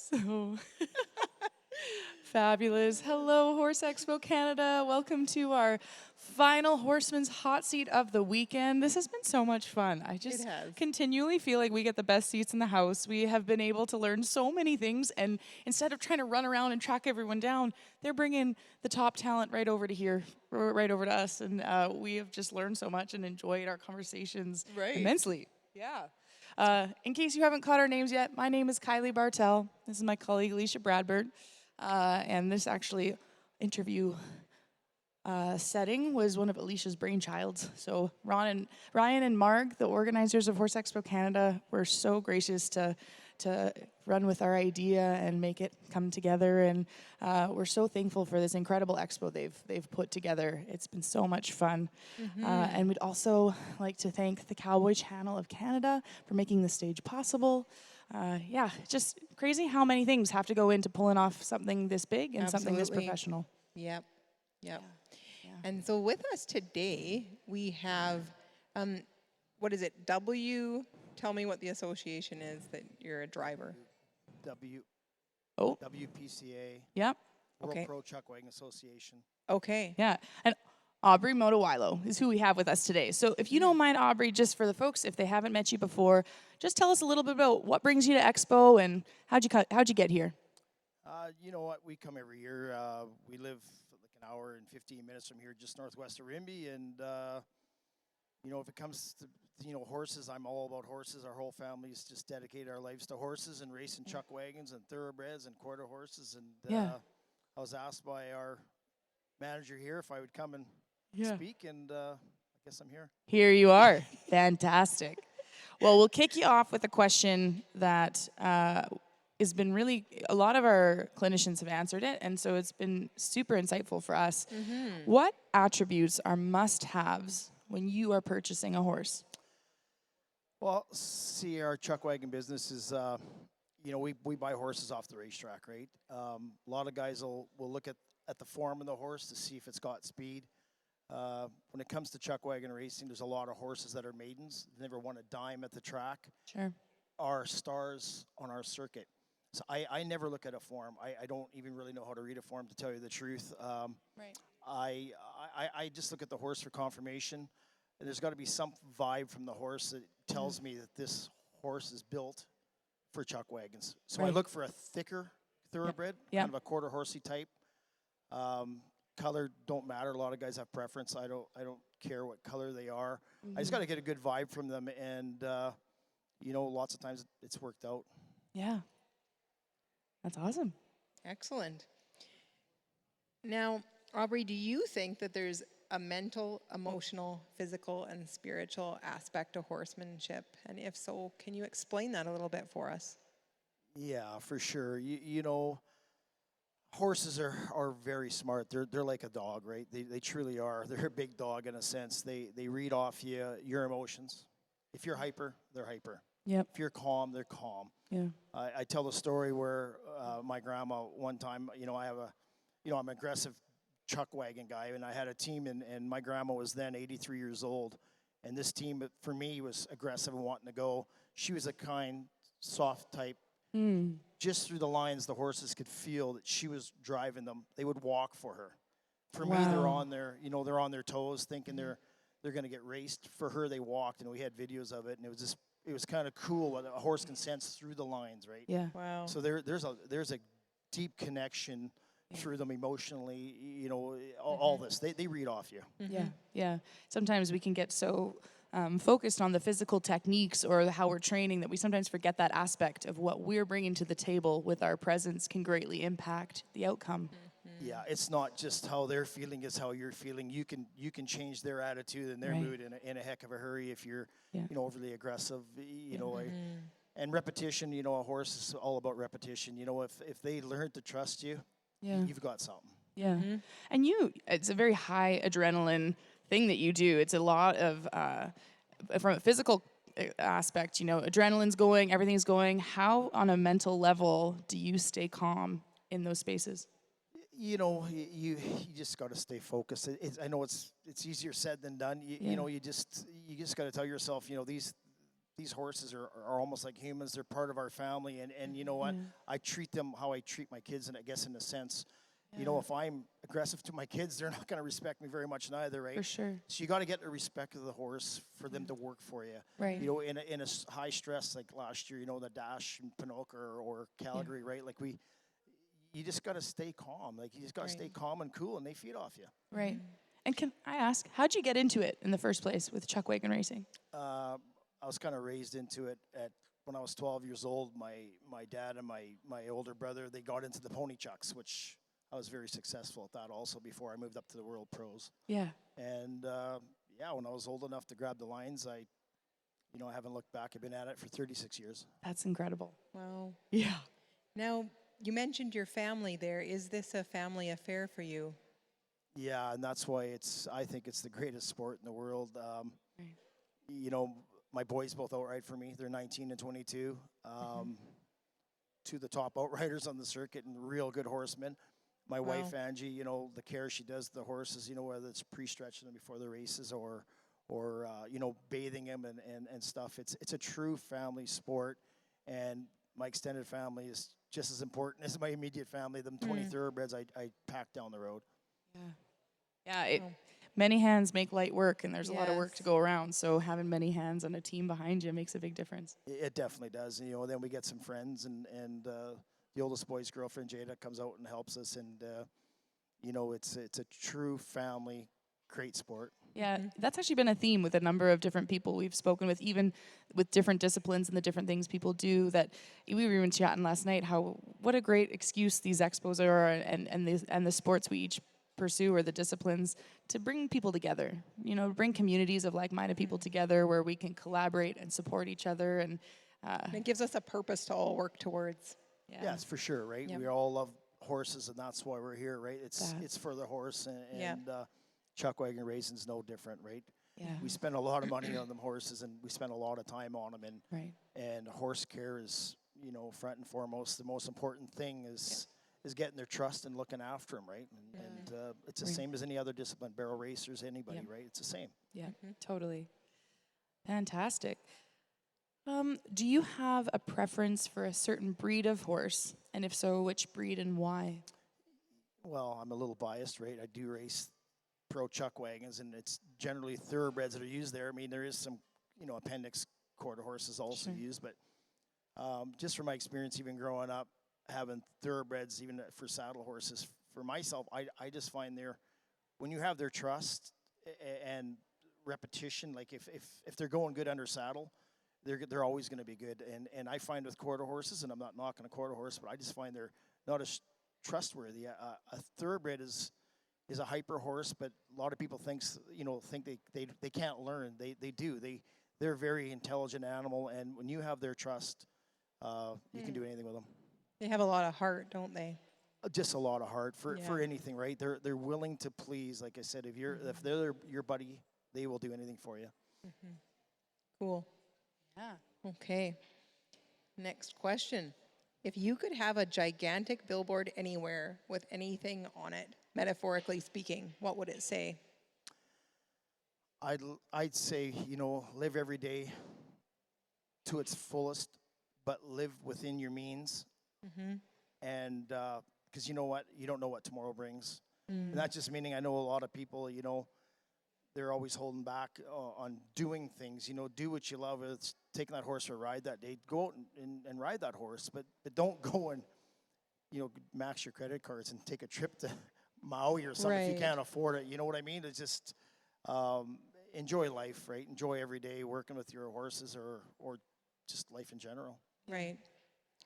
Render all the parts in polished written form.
So fabulous. Hello, Horse Expo Canada. Welcome to our final Horseman's Hot Seat of the weekend. This has been so much fun. I just has. continually feel like we get the best seats in the house. We have been able to learn so many things, and instead of trying to run around and track everyone down, they're bringing the top talent right over to here, right over to us, and we have just learned so much and enjoyed our conversations immensely. Yeah. In case you haven't caught our names yet, my name is Kylie Bartell. This is my colleague Alicia Bradbert. And this actually interview setting was one of Alicia's brainchilds. So Ryan and Marg, the organizers of Horse Expo Canada, were so gracious to run with our idea and make it come together. And we're so thankful for this incredible expo they've put together. It's been so much fun. And we'd also like to thank the Cowboy Channel of Canada for making the stage possible. Yeah, just crazy how many things have to go into pulling off something this big and something this professional. Yep. Yeah. And so with us today, we have, what is it, tell me what the association is that you're a driver. WPCA, Yep. World Okay. Pro Chuck Wagon Association. Okay. Yeah. And Obrey Motowylo is who we have with us today. So if you don't mind, Obrey, just for the folks, if they haven't met you before, just tell us a little bit about what brings you to Expo and how'd you get here? You know what? We come every year. We live like an hour and 15 minutes from here, just northwest of Rimby. And, you know, if it comes to, horses, I'm all about horses. Our whole family's just dedicated our lives to horses and racing chuck wagons and thoroughbreds and quarter horses. And I was asked by our manager here if I would come and speak, and I guess I'm here. Here you are. Fantastic. Well, we'll kick you off with a question that has been really, a lot of our clinicians have answered it, and so it's been super insightful for us. What attributes are must-haves when you are purchasing a horse? Well, see, our chuck wagon business is, we buy horses off the racetrack, right? A lot of guys will look at the form of the horse to see if it's got speed. When it comes to chuck wagon racing, there's a lot of horses that are maidens, never won a dime at the track, Sure. are stars on our circuit. So I never look at a form. I don't even really know how to read a form, to tell you the truth. Right. I just look at the horse for confirmation. And there's got to be some vibe from the horse that tells me that this horse is built for chuck wagons. So I Right. look for a thicker thoroughbred, Yep. kind of a quarter horsey type. Color don't matter. A lot of guys have preference. I don't care what color they are. I just got to get a good vibe from them, and lots of times it's worked out. Yeah. That's awesome. Excellent. Now, Aubrey, do you think that there's a mental, emotional, physical, and spiritual aspect to horsemanship? And if so, can you explain that a little bit for us? Yeah, for sure. Horses are very smart. They're like a dog, right? They truly are. They're a big dog in a sense. They read off your emotions. If you're hyper, they're hyper. Yep. If you're calm, they're calm. Yeah. I tell the story where my grandma one time, I'm an aggressive chuck wagon guy, and I had a team, and my grandma was then 83 years old, and this team for me was aggressive and wanting to go. She was a kind, soft type. Just through the lines, the horses could feel that she was driving them. They would walk for her. For me, they're on their toes, thinking they're going to get raced. For her, they walked, and we had videos of it, and it was kind of cool what a horse can sense through the lines, right? Yeah. Wow. So there's a deep connection through them emotionally, all this. They read off you. Yeah. Sometimes we can get so focused on the physical techniques or how we're training that we sometimes forget that aspect of what we're bringing to the table with our presence can greatly impact the outcome. Yeah, it's not just how they're feeling, it's how you're feeling. You can change their attitude and their mood in a heck of a hurry if you're overly aggressive. And repetition. A horse is all about repetition. If they learn to trust you, you've got something. Yeah. And it's a very high adrenaline thing that you do. It's a lot of, from a physical aspect, adrenaline's going, everything's going. How, on a mental level, do you stay calm in those spaces? You just got to stay focused. I know it's easier said than done. You just got to tell yourself, these horses are almost like humans. They're part of our family, and you know what? I treat them how I treat my kids, and I guess in a sense, you know, if I'm aggressive to my kids, they're not going to respect me very much neither, right? For sure. So you got to get the respect of the horse for them to work for you. Right. You know, in a high stress like last year, you know, the dash in Pinoca or Calgary, right? Like you just got to stay calm. Like you just got to stay calm and cool, and they feed off you. Right. And can I ask, how'd you get into it in the first place with chuck wagon racing? I was kind of raised into it when I was 12 years old. My dad and my older brother, they got into the pony chucks, which I was very successful at that also before I moved up to the World Pros. Yeah. And when I was old enough to grab the lines, I haven't looked back. I've been at it for 36 years. That's incredible. Wow. Yeah. Now, you mentioned your family there. Is this a family affair for you? Yeah, and that's why I think it's the greatest sport in the world. You know, my boys both outright for me. They're 19 and 22. Two of the top outriders on the circuit and real good horsemen. My wife, Angie, you know, the care she does to the horses, you know, whether it's pre-stretching them before the races or you know, bathing them and stuff. It's a true family sport, and my extended family is just as important as my immediate family. Them 20 thoroughbreds I pack down the road. Yeah. Many hands make light work, and there's a lot of work to go around. So having many hands on a team behind you makes a big difference. It definitely does. You know, then we get some friends, and the oldest boy's girlfriend Jada comes out and helps us, and you know, it's a true family, great sport. Yeah, that's actually been a theme with a number of different people we've spoken with, even with different disciplines and the different things people do. That we were even chatting last night what a great excuse these expos are, and the sports we each pursue, or the disciplines, to bring people together. You know, bring communities of like-minded people together where we can collaborate and support each other, and it gives us a purpose to all work towards. Yes, for sure, right? Yep. We all love horses, and that's why we're here, right? It's for the horse, and chuck wagon racing's no different, right? Yeah. We spend a lot of money on them horses, and we spend a lot of time on them, and horse care is, you know, front and foremost. The most important thing is getting their trust and looking after them, right? And it's the same as any other discipline, barrel racers, anybody, right? It's the same. Yeah, totally. Fantastic. Do you have a preference for a certain breed of horse? And if so, which breed and why? Well, I'm a little biased, right? I do race pro chuck wagons, and it's generally thoroughbreds that are used there. I mean, there is some, you know, appendix quarter horses also used, but just from my experience, even growing up, having thoroughbreds, even for saddle horses, for myself, I just find when you have their trust and repetition, like if they're going good under saddle, they're always going to be good. And I find with quarter horses, and I'm not knocking a quarter horse, but I just find they're not as trustworthy. A thoroughbred is a hyper horse, but a lot of people think they can't learn. They do. They're a very intelligent animal, and when you have their trust, you can do anything with them. They have a lot of heart, don't they? Just a lot of heart for anything, right? They're willing to please. Like I said, if they're your buddy, they will do anything for you. Cool. Yeah. Okay. Next question. If you could have a gigantic billboard anywhere with anything on it, metaphorically speaking, what would it say? I'd say, you know, live every day to its fullest, but live within your means. And because you know what, you don't know what tomorrow brings. And that's just meaning I know a lot of people, you know, they're always holding back on doing things. You know, do what you love. It's taking that horse for a ride that day. Go out and ride that horse, but don't go and, you know, max your credit cards and take a trip to Maui or something if you can't afford it. You know what I mean? It's just enjoy life, right? Enjoy every day working with your horses or just life in general. Right.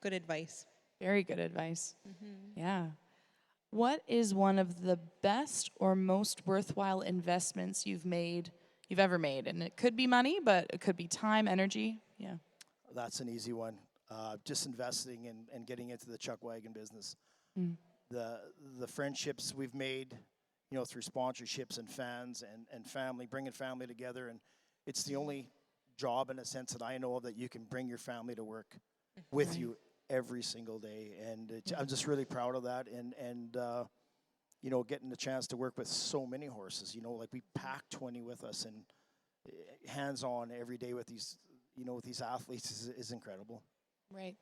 Good advice. Very good advice. Yeah. What is one of the best or most worthwhile investments you've ever made? And it could be money, but it could be time, energy. Yeah. That's an easy one. Just investing and getting into the chuck wagon business. The friendships we've made, you know, through sponsorships and fans and family, bringing family together. And it's the only job in a sense that I know of that you can bring your family to work with you every single day. And I'm just really proud of that. And you know, getting the chance to work with so many horses, you know, like we pack 20 with us and hands-on every day with these with these athletes is incredible. Right.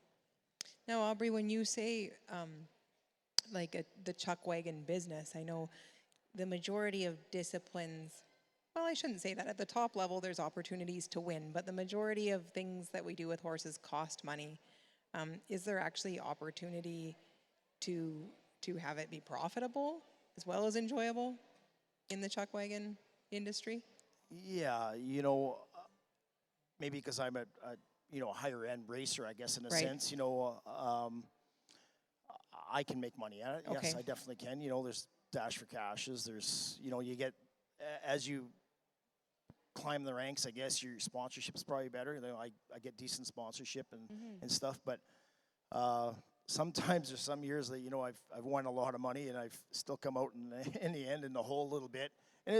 Now, Aubrey, when you say the chuck wagon business, I know the majority of disciplines, well, I shouldn't say that. At the top level, there's opportunities to win, but the majority of things that we do with horses cost money. Is there actually opportunity to have it be profitable as well as enjoyable in the chuck wagon industry? Yeah, maybe because I'm a higher end racer, I guess, in a Right. sense, I can make money at it. Yes, Okay. I definitely can. There's dash for cashes. There's, you get, as you climb the ranks, I guess your sponsorship's probably better. I get decent sponsorship and stuff, but sometimes there's some years that, I've won a lot of money and I've still come out in the end in the hole a little bit,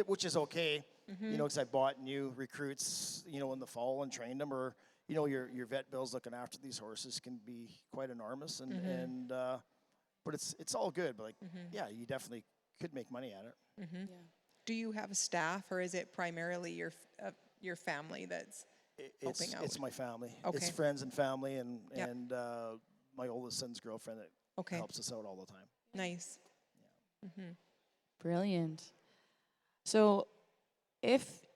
which is okay, because I bought new recruits, in the fall and trained them, or, your vet bills looking after these horses can be quite enormous, and but it's all good. But yeah, you definitely could make money at it. Yeah. Do you have staff, or is it primarily your family that's helping out? It's my family. Okay. It's friends and family, and Yep. and my oldest son's girlfriend that Okay. helps us out all the time. Nice. Brilliant. So, if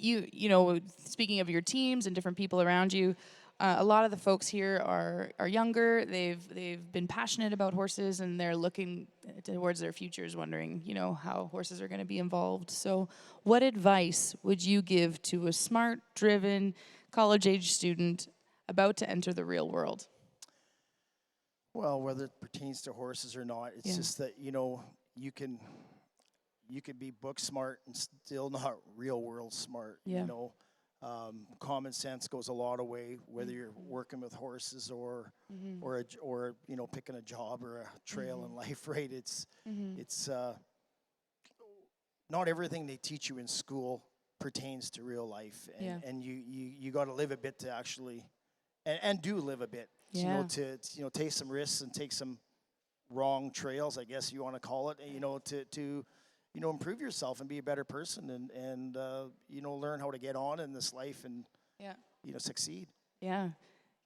speaking of your teams and different people around you, a lot of the folks here are younger. They've been passionate about horses, and they're looking towards their futures, wondering, how horses are going to be involved. So, what advice would you give to a smart, driven, college-age student about to enter the real world? Well, whether it pertains to horses or not, it's Yeah. just that you could be book smart and still not real world smart. Yeah. Common sense goes a lot of way, whether you're working with horses or picking a job or a trail in life. Right? It's not everything they teach you in school pertains to real life, and you got to live a bit to actually, and do live a bit. Yeah. To take some risks and take some wrong trails, I guess you want to call it. To improve yourself and be a better person, and learn how to get on in this life and Yeah. succeed. Yeah.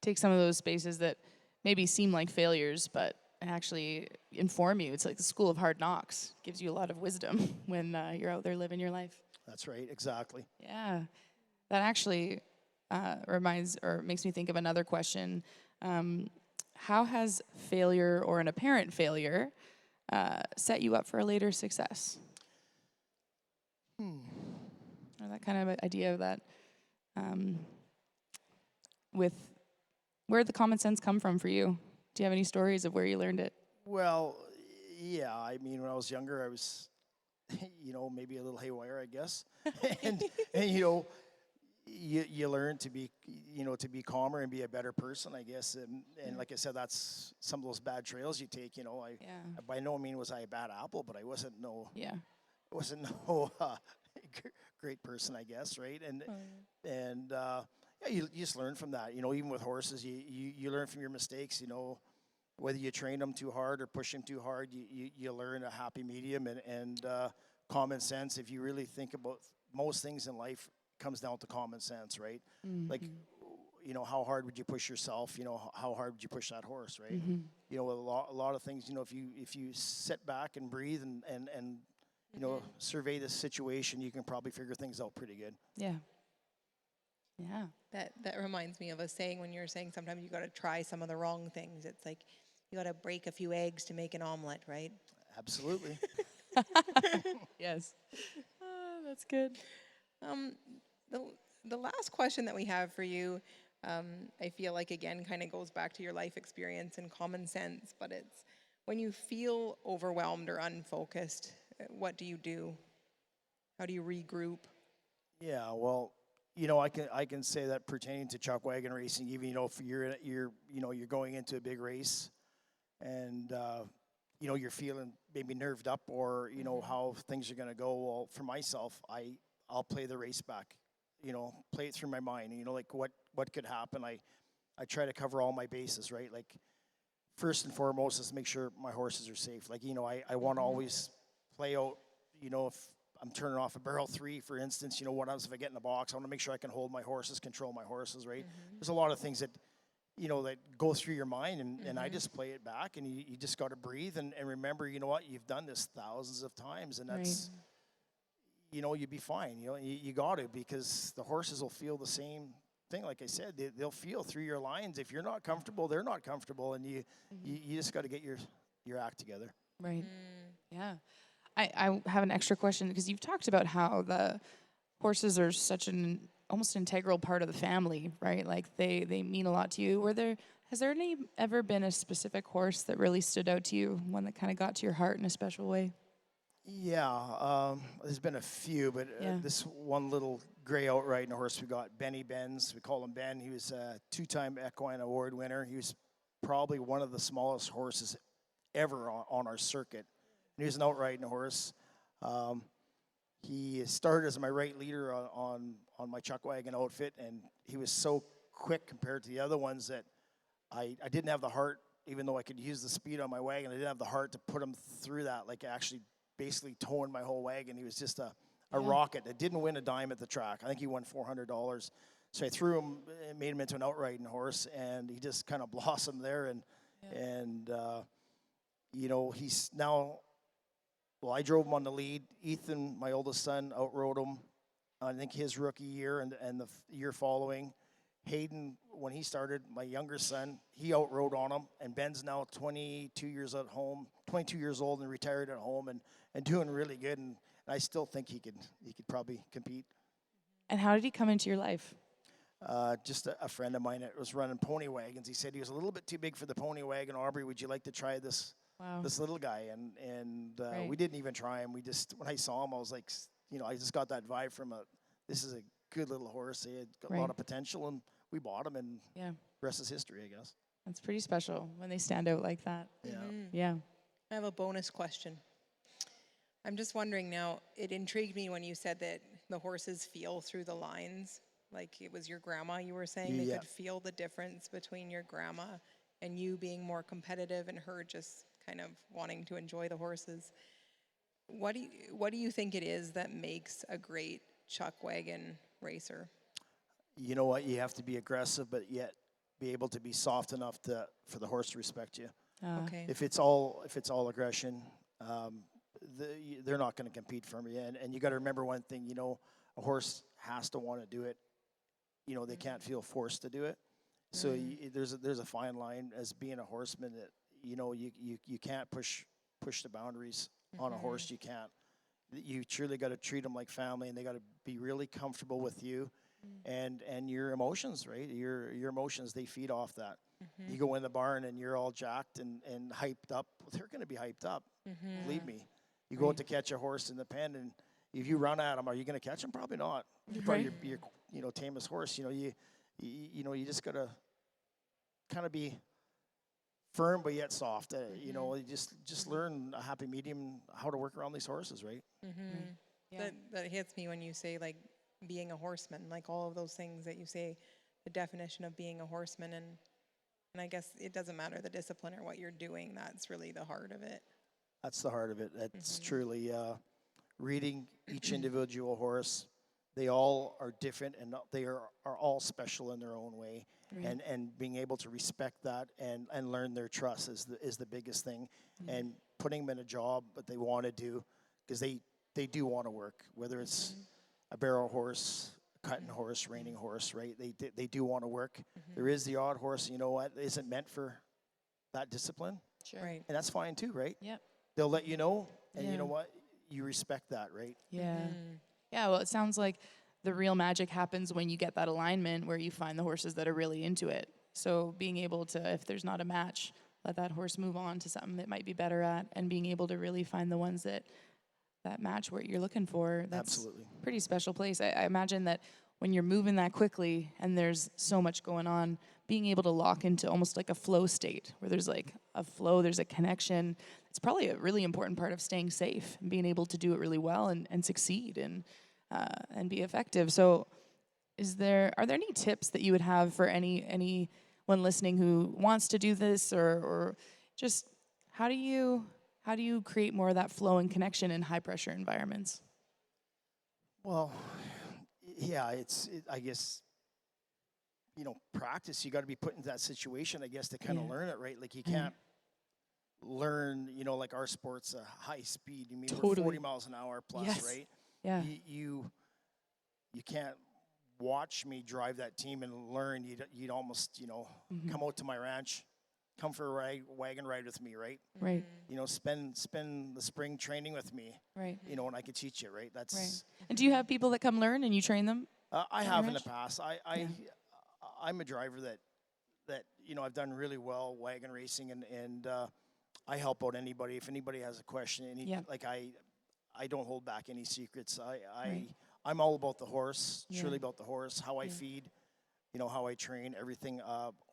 Take some of those spaces that maybe seem like failures, but actually inform you. It's like the school of hard knocks. Gives you a lot of wisdom when you're out there living your life. That's right, exactly. Yeah. That actually reminds or makes me think of another question. How has failure or an apparent failure set you up for a later success? Or that kind of idea of that with where did the common sense come from for you? Do you have any stories of where you learned it? Well, yeah, I mean, when I was younger, I was, maybe a little haywire, I guess. and you learn to be, calmer and be a better person, I guess. And like I said, that's some of those bad trails you take, By no means was I a bad apple, but I wasn't no great person, I guess, right? And you just learn from that. Even with horses, you learn from your mistakes. Whether you train them too hard or push them too hard, you learn a happy medium and common sense. If you really think about most things in life, comes down to common sense, right? Like, how hard would you push yourself? How hard would you push that horse, right? A lot of things. If you sit back and breathe and survey the situation, you can probably figure things out pretty good. Yeah. Yeah. That reminds me of a saying when you're saying sometimes you got to try some of the wrong things. It's like you got to break a few eggs to make an omelet, right? Absolutely. Yes. That's good. The last question that we have for you, I feel like again kind of goes back to your life experience and common sense, but it's when you feel overwhelmed or unfocused, what do you do? How do you regroup? Yeah, well, I can say that pertaining to chuck wagon racing, even if you're going into a big race, and you're feeling maybe nerved up or how things are going to go. Well, for myself, I'll play the race back, play it through my mind. Like what could happen. I try to cover all my bases, right? Like first and foremost is make sure my horses are safe. Like I want to always play out. If I'm turning off a barrel 3, for instance. You know, what else if I get in the box? I want to make sure I can hold my horses, control my horses, right? There's a lot of things that, you know, that go through your mind, and I just play it back, and you just got to breathe and remember, you know what, you've done this thousands of times, and that's, you know, you'd be fine. You know, you got to, because the horses will feel the same thing. Like I said, they'll feel through your lines. If you're not comfortable, they're not comfortable, and you just got to get your act together. Right. Yeah. I have an extra question, because you've talked about how the horses are such an almost integral part of the family, right? Like they mean a lot to you. Has there ever been a specific horse that really stood out to you, one that kind of got to your heart in a special way? Yeah, there's been a few, but this one little gray outriding horse we got, Benny Benz, we call him Ben. He was a 2-time equine award winner. He was probably one of the smallest horses ever on our circuit. And he was an outriding horse. He started as my right leader on my chuck wagon outfit, and he was so quick compared to the other ones that I didn't have the heart, even though I could use the speed on my wagon, I didn't have the heart to put him through that, like actually basically towing my whole wagon. He was just a rocket that didn't win a dime at the track. I think he won $400. So I threw him, made him into an outriding horse, and he just kind of blossomed there. And you know, he's now, well, I drove him on the lead. Ethan, my oldest son, outrode him, I think his rookie year and the year following. Hayden, when he started, my younger son, he outrode on him, and Ben's now 22 years old and retired at home and doing really good, and I still think he could probably compete. And how did he come into your life? Just a friend of mine that was running pony wagons. He said he was a little bit too big for the pony wagon. Aubrey, would you like to try this little guy? And we didn't even try him. We just, when I saw him, I was like, you know, I just got that vibe from this is a good little horse. He had got a lot of potential, and we bought him, and the rest is history, I guess. That's pretty special when they stand out like that. Yeah. Yeah. I have a bonus question. I'm just wondering now, it intrigued me when you said that the horses feel through the lines, like it was your grandma, you were saying they could feel the difference between your grandma and you being more competitive and her just kind of wanting to enjoy the horses. What do you think it is that makes a great chuck wagon racer? You know what? You have to be aggressive, but yet be able to be soft enough for the horse to respect you. Okay. If it's all aggression, they're not going to compete for me. And you got to remember one thing. You know, a horse has to want to do it. You know, they can't feel forced to do it. So there's a fine line as being a horseman that, you know, you can't push the boundaries on a horse. You can't. You truly got to treat them like family, and they got to be really comfortable with you, and your emotions, right? Your emotions, they feed off that. You go in the barn and you're all jacked and hyped up. Well, they're going to be hyped up. Believe me. You go out to catch a horse in the pen, and if you run at him, are you going to catch him? Probably not. Probably your you know, tamest horse. You know, you just got to kind of be firm but yet soft. You know, you just learn a happy medium, how to work around these horses, right? That hits me when you say, like, being a horseman, like all of those things that you say, the definition of being a horseman, and I guess it doesn't matter the discipline or what you're doing, that's really the heart of it. That's the heart of it. That's truly reading each individual horse. They all are different, and they are all special in their own way. And being able to respect that and learn their trust is the biggest thing. And putting them in a job that they want to do, because they do want to work, whether it's a barrel horse, a cutting horse, reining horse, right? They do want to work. There is the odd horse, you know what, isn't meant for that discipline. Sure. Right. And that's fine too, right? Yep. They'll let you know, and you know what? You respect that, right? Yeah. Yeah, well, it sounds like the real magic happens when you get that alignment where you find the horses that are really into it. So being able to, if there's not a match, let that horse move on to something that might be better at, and being able to really find the ones that match what you're looking for. That's Absolutely. a pretty special place. I imagine that when you're moving that quickly and there's so much going on, being able to lock into almost like a flow state where there's like a flow, there's a connection. It's probably a really important part of staying safe and being able to do it really well and succeed and be effective. So are there any tips that you would have for anyone listening who wants to do this, or just how do you create more of that flow and connection in high pressure environments? Well, yeah, I guess, practice. You got to be put into that situation, I guess, to kind of Yeah. learn it, right? Like you Yeah. can't learn, like our sport's a high speed. I mean, we're Totally. 40 miles an hour plus, Yes. right? Yeah. You can't watch me drive that team and learn. You'd almost, come out to my ranch, come for a wagon ride with me, right? Right. Spend the spring training with me, Right. and I could teach you, right? That's Right. And do you have people that come learn and you train them? I at your have in the ranch? past. Yeah. I'm a driver that I've done really well wagon racing, and I help out anybody if anybody has a question. Yeah. Like I don't hold back any secrets. Right. I'm all about the horse, Yeah. truly about the horse, how I feed, how I train, everything.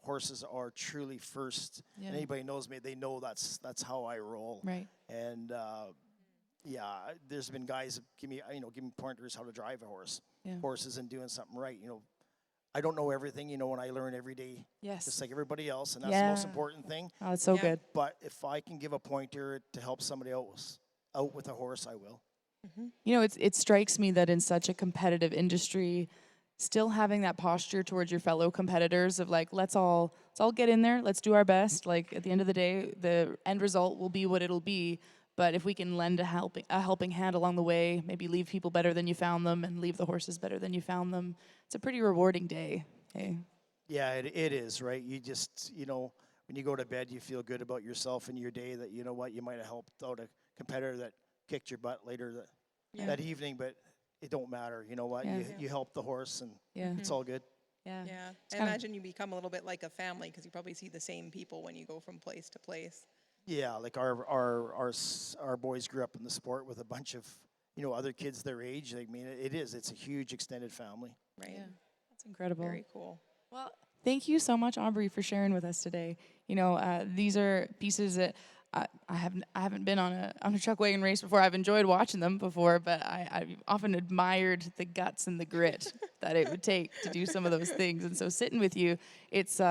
Horses are truly first. Yeah. Anybody knows me, they know that's how I roll. Right. And yeah, there's been guys that give me pointers how to drive a horse, Yeah. horses, and doing something right. I don't know everything, and I learn every day, Yes. just like everybody else, and that's the most Yeah. important thing. Oh, it's so Yeah. good. But if I can give a pointer to help somebody else out with a horse, I will. It strikes me that in such a competitive industry, still having that posture towards your fellow competitors of like, let's all get in there, let's do our best. Like at the end of the day, the end result will be what it'll be. But if we can lend a helping hand along the way, maybe leave people better than you found them, and leave the horses better than you found them, it's a pretty rewarding day. Hey. Yeah, it is, right? You just, when you go to bed, you feel good about yourself and your day that, you might have helped out a competitor that kicked your butt later that evening, but it don't matter. You know what? Yeah. You helped the horse, and Yeah. it's all good. Yeah. Yeah. I kinda- imagine you become a little bit like a family because you probably see the same people when you go from place to place. Yeah, like our boys grew up in the sport with a bunch of, other kids their age. I mean, it's a huge extended family. Right. Yeah. That's incredible. Very cool. Well, thank you so much, Aubrey, for sharing with us today. These are pieces that I haven't been on a truck wagon race before. I've enjoyed watching them before, but I've often admired the guts and the grit that it would take to do some of those things. And so sitting with you, it's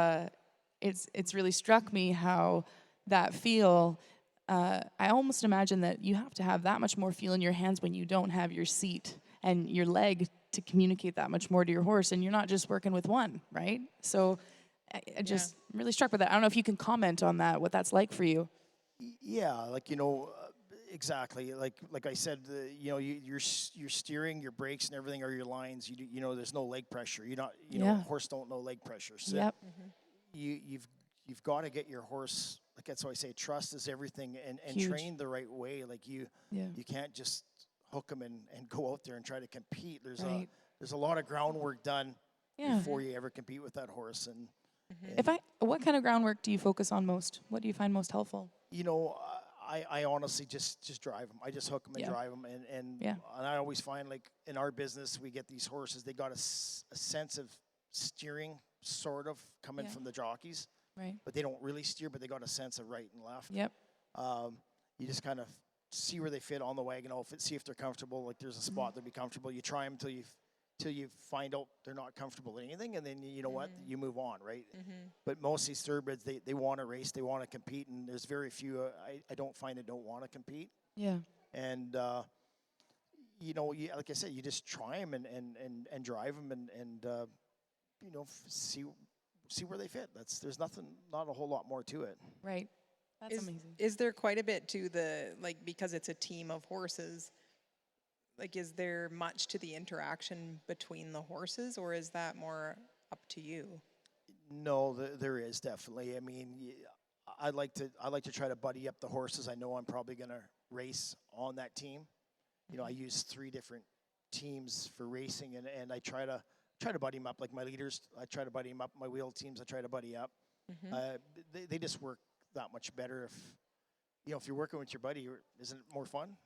really struck me how that feel. I almost imagine that you have to have that much more feel in your hands when you don't have your seat and your leg to communicate that much more to your horse, and you're not just working with one, right? So I just really struck with that. I don't know if you can comment on that, what that's like for you. Yeah, like exactly. Like I said, you're steering, your brakes and everything are your lines. There's no leg pressure. You're not. Horse don't know leg pressure. So Yep. you've got to get your horse. Like that's why I say trust is everything, and Huge. train the right way. Like you can't just hook them and go out there and try to compete. Right. There's a lot of groundwork done Yeah. before you ever compete with that horse. And What kind of groundwork do you focus on most? What do you find most helpful? I honestly just drive them. I just hook them and Yeah. drive them, and Yeah. I always find like in our business we get these horses. They got a sense of steering, sort of coming Yeah. from the jockeys, Right. but they don't really steer. But they got a sense of right and left. Yep. You just kind of see where they fit on the wagon. See if they're comfortable. Like there's a spot they'll be comfortable. You try them till you find out they're not comfortable with anything, and then you know what, you move on, right? But most of these thoroughbreds, they want to race, they want to compete, and there's very few I don't find that don't want to compete. Yeah. And like I said, you just try them and drive them and see where they fit. There's not a whole lot more to it. Right. That's amazing. Is there quite a bit to because it's a team of horses? Like, is there much to the interaction between the horses, or is that more up to you? No, there is definitely. I mean, I like to try to buddy up the horses. I know I'm probably going to race on that team. I use 3 different teams for racing, and I try to buddy them up. Like my leaders, I try to buddy them up. My wheel teams, I try to buddy up. They just work that much better if you're working with your buddy. Isn't it more fun?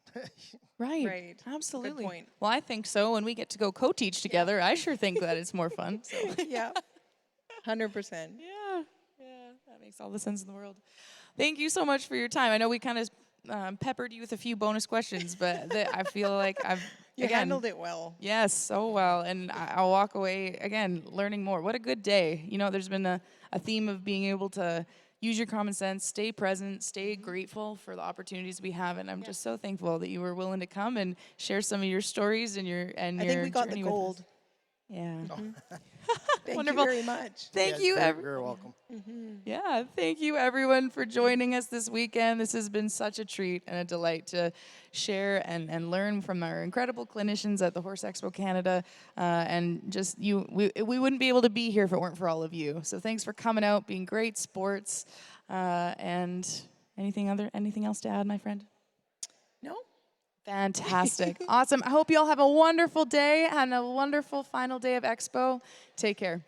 Right. Right. Absolutely. Good point. Well, I think so. When we get to go co-teach together, I sure think that it's more fun. So. Yeah. 100%. Yeah. That makes all the sense in the world. Thank you so much for your time. I know we kind of peppered you with a few bonus questions, but I feel like I've You handled it well. Yes, so well. And I'll walk away, again, learning more. What a good day. There's been a theme of being able to use your common sense, stay present, stay grateful for the opportunities we have. And I'm just so thankful that you were willing to come and share some of your stories and your I think we got the journey with us. gold. Yeah. Thank Wonderful. you very much. Thank Yes, you, very welcome. Yeah, thank you everyone for joining us this weekend. This has been such a treat and a delight to share and learn from our incredible clinicians at the Horse Expo Canada. And just we wouldn't be able to be here if it weren't for all of you. So thanks for coming out, being great sports. And anything else to add, my friend? No? Fantastic. Awesome. I hope you all have a wonderful day and a wonderful final day of Expo. Take care.